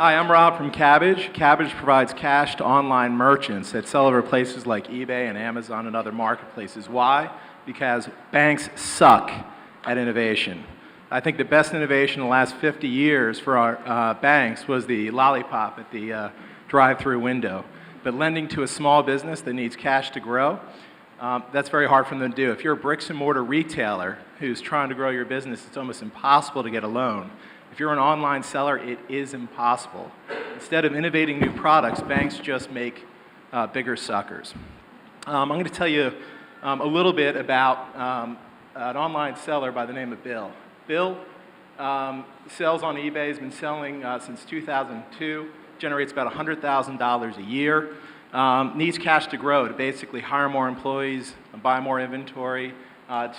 Hi, I'm Rob from Kabbage. Kabbage provides cash to online merchants that sell over places like eBay and Amazon and other marketplaces. Why? Because banks suck at innovation. I think the best innovation in the last 50 years for our banks was the lollipop at the drive-through window. But lending to a small business that needs cash to grow, that's very hard for them to do. If you're a bricks and mortar retailer who's trying to grow your business, it's almost impossible to get a loan. If you're an online seller, it is impossible. Instead of innovating new products, banks just make bigger suckers. I'm going to tell you a little bit about an online seller by the name of Bill. Bill sells on eBay, has been selling since 2002, generates about $100,000 a year, needs cash to grow, to basically hire more employees, buy more inventory,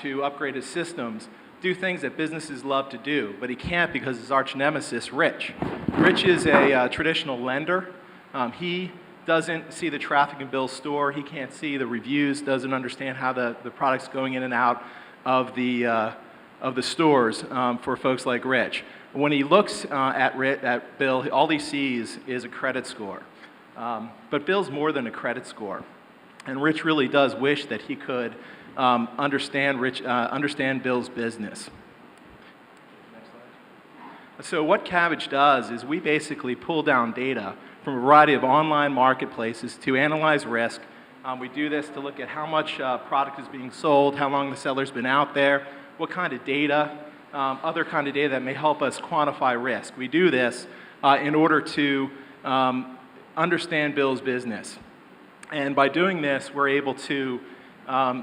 to upgrade his systems, do things that businesses love to do, but he can't because his arch nemesis, Rich. Rich is a traditional lender. He doesn't see the traffic in Bill's store. He can't see the reviews, doesn't understand how the product's going in and out of the stores for folks like Rich. When he looks at Bill, all he sees is a credit score. But Bill's more than a credit score. And Rich really does wish that he could understand Bill's business. So what Kabbage does is we basically pull down data from a variety of online marketplaces to analyze risk. We do this to look at how much product is being sold, how long the seller's been out there, what kind of data, other kind of data that may help us quantify risk. We do this in order to understand Bill's business. And by doing this, we're able to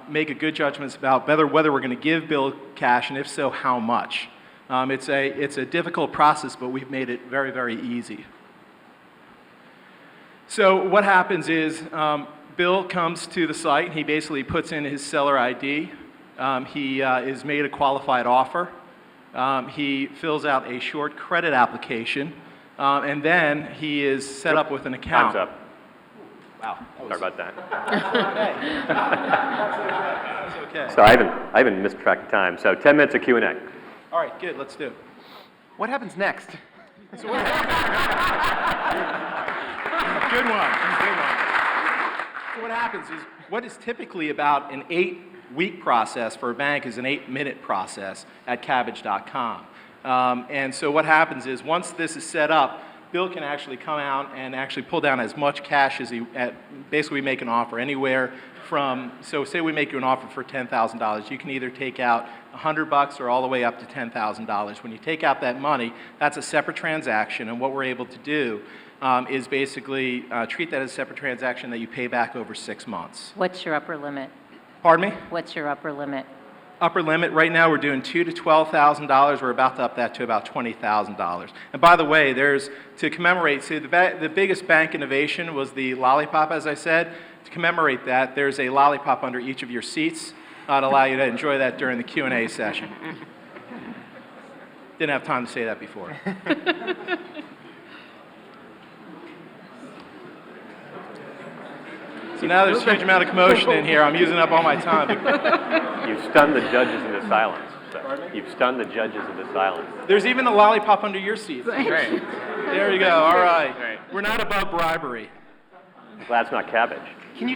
make a good judgments about whether we're going to give Bill cash, and if so, how much. It's a difficult process, but we've made it very, very easy. So what happens is Bill comes to the site, and he basically puts in his seller ID. He is made a qualified offer. He fills out a short credit application, and then he is set up with an account. Time's up. Wow. Sorry about that. That's okay. So I haven't missed track of time. So 10 minutes of Q&A. All right, good. Let's do it. What happens next? So what Good one. So what happens is, what is typically about an 8-week process for a bank is an 8-minute process at Kabbage.com. And so what happens is, once this is set up, Bill can actually come out and actually pull down as much cash as basically we make an offer anywhere from, so say we make you an offer for $10,000, you can either take out $100 or all the way up to $10,000. When you take out that money, that's a separate transaction, and what we're able to do is basically treat that as a separate transaction that you pay back over 6 months. What's your upper limit? Pardon me? What's your upper limit? Upper limit, right now we're doing $2,000 to $12,000. We're about to up that to about $20,000. And by the way, to commemorate, see the biggest bank innovation was the lollipop, as I said. To commemorate that, there's a lollipop under each of your seats to allow you to enjoy that during the Q&A session. Didn't have time to say that before. So now there's a huge amount of commotion in here. I'm using up all my time. You've stunned the judges into silence. So you've stunned the judges into silence. There's even a lollipop under your seat. Great. There you go. All right. Great. We're not above bribery. I'm glad it's not Kabbage. Can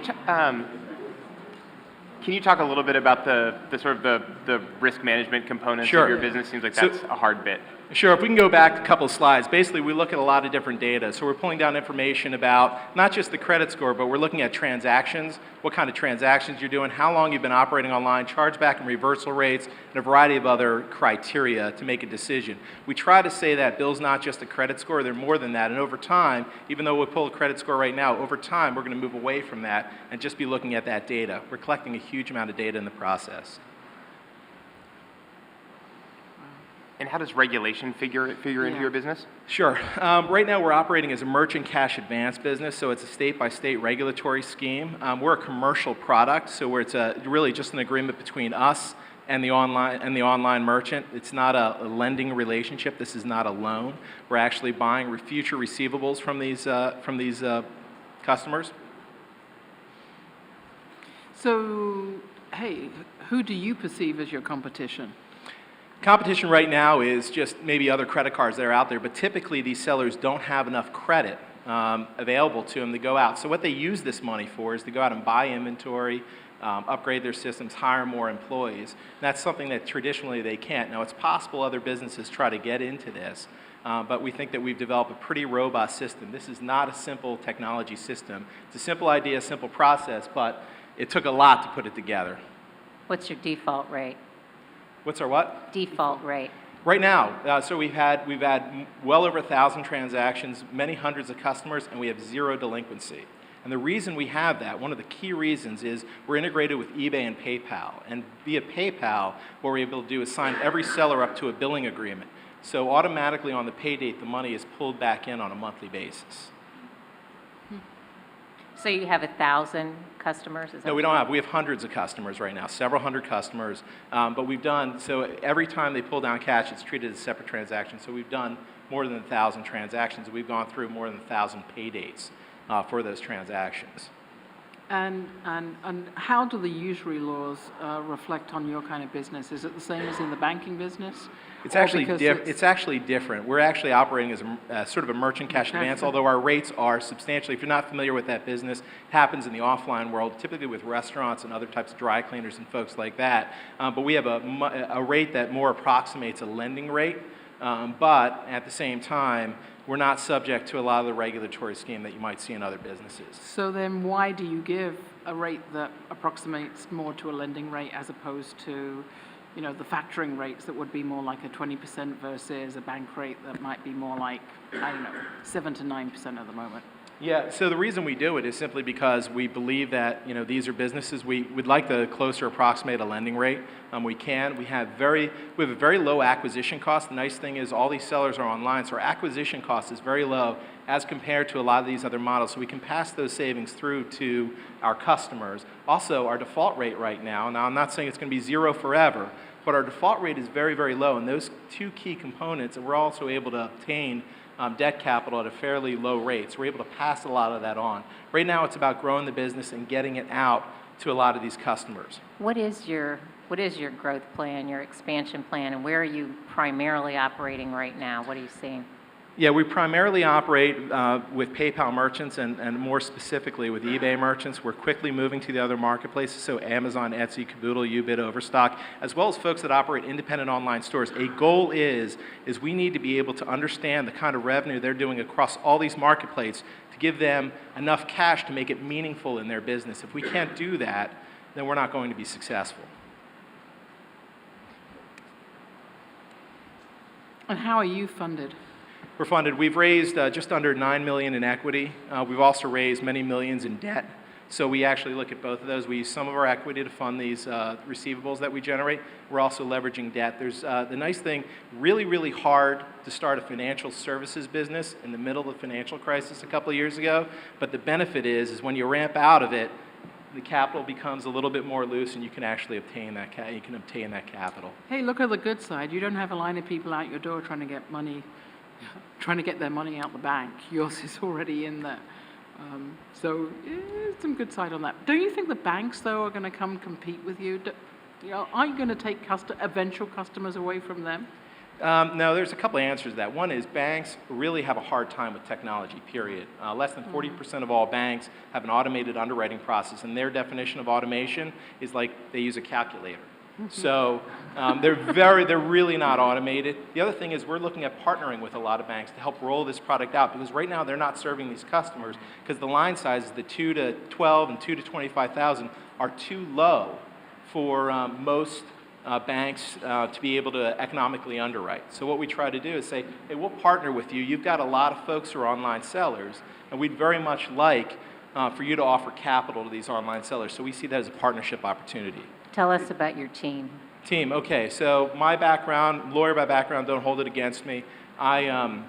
you talk a little bit about the sort of the risk management components Sure. of your business? Seems like that's a hard bit. Sure, if we can go back a couple of slides. Basically, we look at a lot of different data. So we're pulling down information about not just the credit score, but we're looking at transactions, what kind of transactions you're doing, how long you've been operating online, chargeback and reversal rates, and a variety of other criteria to make a decision. We try to say that Bill's not just a credit score, they're more than that. And over time, even though we pull a credit score right now, over time, we're going to move away from that and just be looking at that data. We're collecting a huge amount of data in the process. And how does regulation figure into your business? Sure. Right now we're operating as a merchant cash advance business, so it's a state-by-state regulatory scheme. We're a commercial product, so it's really just an agreement between us and the online merchant. It's not a lending relationship. This is not a loan. We're actually buying future receivables from these customers. So, hey, who do you perceive as your competition? Competition right now is just maybe other credit cards that are out there, but typically these sellers don't have enough credit available to them to go out. So what they use this money for is to go out and buy inventory, upgrade their systems, hire more employees. And that's something that traditionally they can't. Now, it's possible other businesses try to get into this, but we think that we've developed a pretty robust system. This is not a simple technology system. It's a simple idea, simple process, but it took a lot to put it together. What's your default rate? What's our what? Default rate. Right now, so we've had well over 1,000 transactions, many hundreds of customers, and we have zero delinquency. And the reason we have that, one of the key reasons, is we're integrated with eBay and PayPal. And via PayPal, what we're able to do is sign every seller up to a billing agreement. So automatically on the pay date, the money is pulled back in on a monthly basis. So you have 1,000 customers? Is that No, we don't have. We have hundreds of customers right now, several hundred customers. But we've done, so every time they pull down cash, it's treated as a separate transaction. So we've done more than 1,000 transactions. We've gone through more than 1,000 pay dates for those transactions. And how do the usury laws reflect on your kind of business? Is it the same as in the banking business? It's Or actually, because it's actually different. We're actually operating as a sort of a merchant cash advance, although our rates are substantially, if you're not familiar with that business, it happens in the offline world, typically with restaurants and other types of dry cleaners and folks like that. But we have a rate that more approximates a lending rate, but at the same time, we're not subject to a lot of the regulatory scheme that you might see in other businesses. So then why do you give a rate that approximates more to a lending rate as opposed to, you know, the factoring rates that would be more like a 20% versus a bank rate that might be more like, I don't know, 7 to 9% at the moment? Yeah, so the reason we do it is simply because we believe that, you know, these are businesses. We'd like to closer approximate a lending rate. We can. We have a very low acquisition cost. The nice thing is all these sellers are online, so our acquisition cost is very low as compared to a lot of these other models. So we can pass those savings through to our customers. Also, our default rate right now I'm not saying it's going to be zero forever, but our default rate is very, very low. And those two key components, and we're also able to obtain debt capital at a fairly low rate. So we're able to pass a lot of that on. Right now, it's about growing the business and getting it out to a lot of these customers. What is your growth plan, your expansion plan, and where are you primarily operating right now? What are you seeing? Yeah, we primarily operate with PayPal merchants and more specifically with eBay merchants. We're quickly moving to the other marketplaces, so Amazon, Etsy, Caboodle, Ubid, Overstock, as well as folks that operate independent online stores. A goal is we need to be able to understand the kind of revenue they're doing across all these marketplaces to give them enough cash to make it meaningful in their business. If we can't do that, then we're not going to be successful. And how are you funded? We're funded. We've raised just under $9 million in equity. We've also raised many millions in debt. So we actually look at both of those. We use some of our equity to fund these receivables that we generate. We're also leveraging debt. There's the nice thing, really, really hard to start a financial services business in the middle of the financial crisis a couple of years ago. But the benefit is when you ramp out of it, the capital becomes a little bit more loose, and you can actually obtain that capital. Hey, look at the good side. You don't have a line of people out your door trying to get their money out the bank. Yours is already in there. So some good side on that. Don't you think the banks, though, are going to come compete with you? Are you going to take eventual customers away from them? No, there's a couple of answers to that. One is banks really have a hard time with technology, period. Less than 40% of all banks have an automated underwriting process, and their definition of automation is like they use a calculator. So they're really not automated. The other thing is we're looking at partnering with a lot of banks to help roll this product out, because right now they're not serving these customers because the line sizes, the 2 to 12 and 2 to 25,000, are too low for most banks to be able to economically underwrite. So what we try to do is say, hey, we'll partner with you. You've got a lot of folks who are online sellers, and we'd very much like for you to offer capital to these online sellers. So we see that as a partnership opportunity. Tell us about your team. Team, okay, so my background, lawyer by background, don't hold it against me. I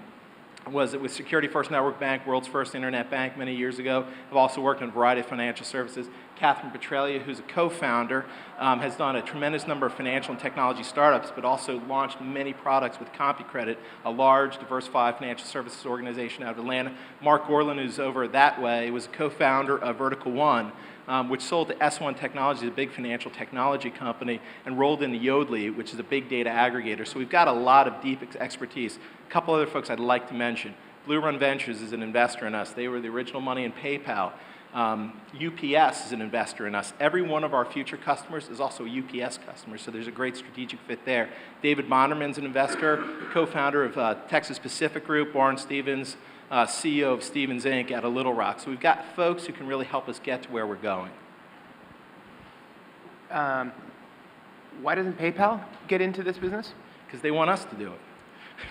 was with Security First Network Bank, world's first internet bank many years ago. I've also worked in a variety of financial services. Catherine Petralia, who's a co-founder, has done a tremendous number of financial and technology startups, but also launched many products with CompuCredit, a large, diversified financial services organization out of Atlanta. Mark Gorlin, who's over that way, was a co-founder of Vertical One, which sold to S1 Technologies, a big financial technology company, and rolled into Yodlee, which is a big data aggregator. So we've got a lot of deep expertise. A couple other folks I'd like to mention. Blue Run Ventures is an investor in us. They were the original money in PayPal. UPS is an investor in us. Every one of our future customers is also a UPS customer, so there's a great strategic fit there. David Bonderman's an investor, co-founder of Texas Pacific Group. Warren Stevens, CEO of Stevens Inc. out of Little Rock. So we've got folks who can really help us get to where we're going. Why doesn't PayPal get into this business? Because they want us to do it,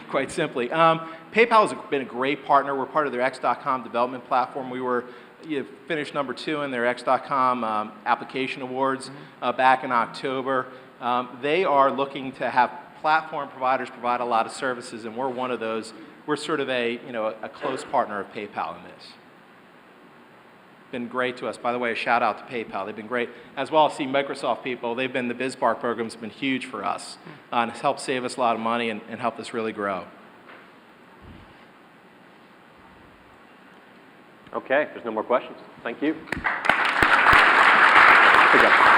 quite simply. PayPal has been a great partner. We're part of their X.com development platform. We were finished number 2 in their X.com application awards back in October. They are looking to have platform providers provide a lot of services, and we're one of those. We're sort of a close partner of PayPal in this. Been great to us. By the way, a shout out to PayPal. They've been great. As well as Microsoft people, they've been, the BizSpark program's been huge for us. And it's helped save us a lot of money and helped us really grow. Okay, if there's no more questions. Thank you. Good job.